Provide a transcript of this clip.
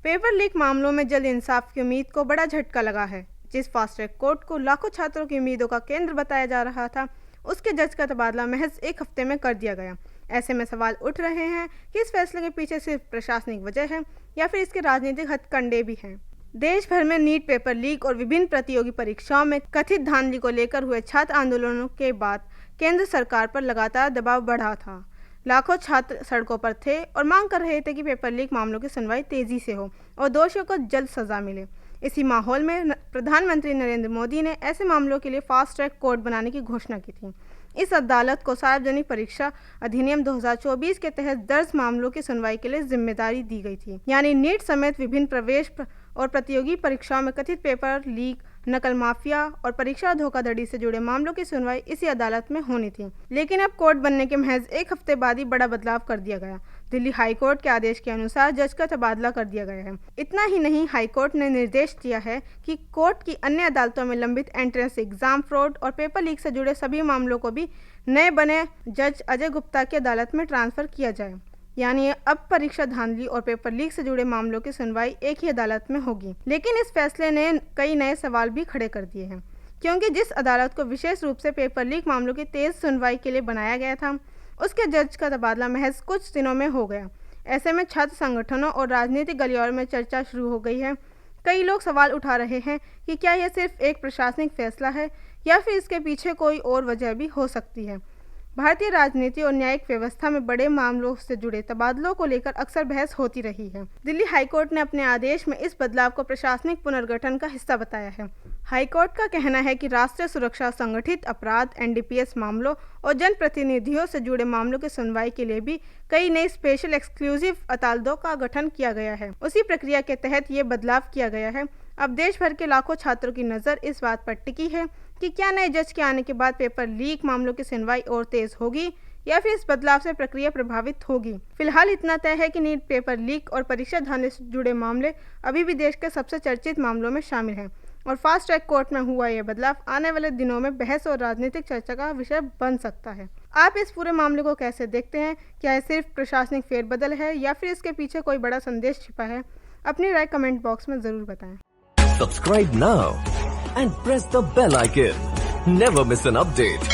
Paper leak मामलों में जल्द इंसाफ की उम्मीद को बड़ा झटका लगा है। जिस फास्ट ट्रैक कोर्ट को लाखों छात्रों की उम्मीदों का केंद्र बताया जा रहा था, उसके जज का तबादला महज एक हफ्ते में कर दिया गया। ऐसे में सवाल उठ रहे हैं कि इस फैसले के पीछे सिर्फ प्रशासनिक वजह है या फिर इसके राजनीतिक हथकंडे भी हैं। देश भर में नीट पेपर लीक और विभिन्न प्रतियोगी परीक्षाओं में कथित धांधली को लेकर हुए छात्र आंदोलनों के बाद केंद्र सरकार पर लगातार दबाव बढ़ा था। लाखों छात्र सड़कों पर थे और मांग कर रहे थे कि पेपर लीक मामलों की सुनवाई तेजी से हो और दोषियों को जल्द सजा मिले। इसी माहौल में प्रधानमंत्री नरेंद्र मोदी ने ऐसे मामलों के लिए फास्ट ट्रैक कोर्ट बनाने की घोषणा की थी। इस अदालत को सार्वजनिक परीक्षा अधिनियम 2024 के तहत दर्ज मामलों की सुनवाई के लिए जिम्मेदारी दी गई थी। यानी नीट समेत विभिन्न प्रवेश और प्रतियोगी परीक्षाओं में कथित पेपर लीक, नकल माफिया और परीक्षा धोखाधड़ी से जुड़े मामलों की सुनवाई इसी अदालत में होनी थी। लेकिन अब कोर्ट बनने के महज एक हफ्ते बाद ही बड़ा बदलाव कर दिया गया। दिल्ली हाई कोर्ट के आदेश के अनुसार जज का तबादला कर दिया गया है। इतना ही नहीं, हाई कोर्ट ने निर्देश दिया है कि कोर्ट की अन्य अदालतों में लंबित एंट्रेंस एग्जाम फ्रॉड और पेपर लीक से जुड़े सभी मामलों को भी नए बने जज अजय गुप्ता की अदालत में ट्रांसफर किया जाए। यानी अब परीक्षा धांधली और पेपर लीक से जुड़े मामलों की सुनवाई एक ही अदालत में होगी। लेकिन इस फैसले ने कई नए सवाल भी खड़े कर दिए हैं, क्योंकि जिस अदालत को विशेष रूप से पेपर लीक मामलों की तेज सुनवाई के लिए बनाया गया था, उसके जज का तबादला महज कुछ दिनों में हो गया। ऐसे में छात्र संगठनों और राजनीतिक गलियारों में चर्चा शुरू हो गई है। कई लोग सवाल उठा रहे हैं कि क्या यह सिर्फ एक प्रशासनिक फैसला है या फिर इसके पीछे कोई और वजह भी हो सकती है। भारतीय राजनीति और न्यायिक व्यवस्था में बड़े मामलों से जुड़े तबादलों को लेकर अक्सर बहस होती रही है। दिल्ली हाईकोर्ट ने अपने आदेश में इस बदलाव को प्रशासनिक पुनर्गठन का हिस्सा बताया है। हाईकोर्ट का कहना है कि राष्ट्रीय सुरक्षा, संगठित अपराध, एनडीपीएस मामलों और जनप्रतिनिधियों से जुड़े मामलों की सुनवाई के लिए भी कई नई स्पेशल एक्सक्लूसिव अदालतों का गठन किया गया है। उसी प्रक्रिया के तहत ये बदलाव किया गया है। अब देश भर के लाखों छात्रों की नज़र इस बात पर टिकी है कि क्या नए जज के आने के बाद पेपर लीक मामलों की सुनवाई और तेज होगी या फिर इस बदलाव से प्रक्रिया प्रभावित होगी। फिलहाल इतना तय है कि नीट पेपर लीक और परीक्षा धांधली से जुड़े मामले अभी भी देश के सबसे चर्चित मामलों में शामिल हैं और फास्ट ट्रैक कोर्ट में हुआ यह बदलाव आने वाले दिनों में बहस और राजनीतिक चर्चा का विषय बन सकता है। आप इस पूरे मामले को कैसे देखते हैं? क्या यह सिर्फ प्रशासनिक फेरबदल है या फिर इसके पीछे कोई बड़ा संदेश छिपा है? अपनी राय कमेंट बॉक्स में जरूर बताएं। Subscribe now and press the bell icon. Never miss an update.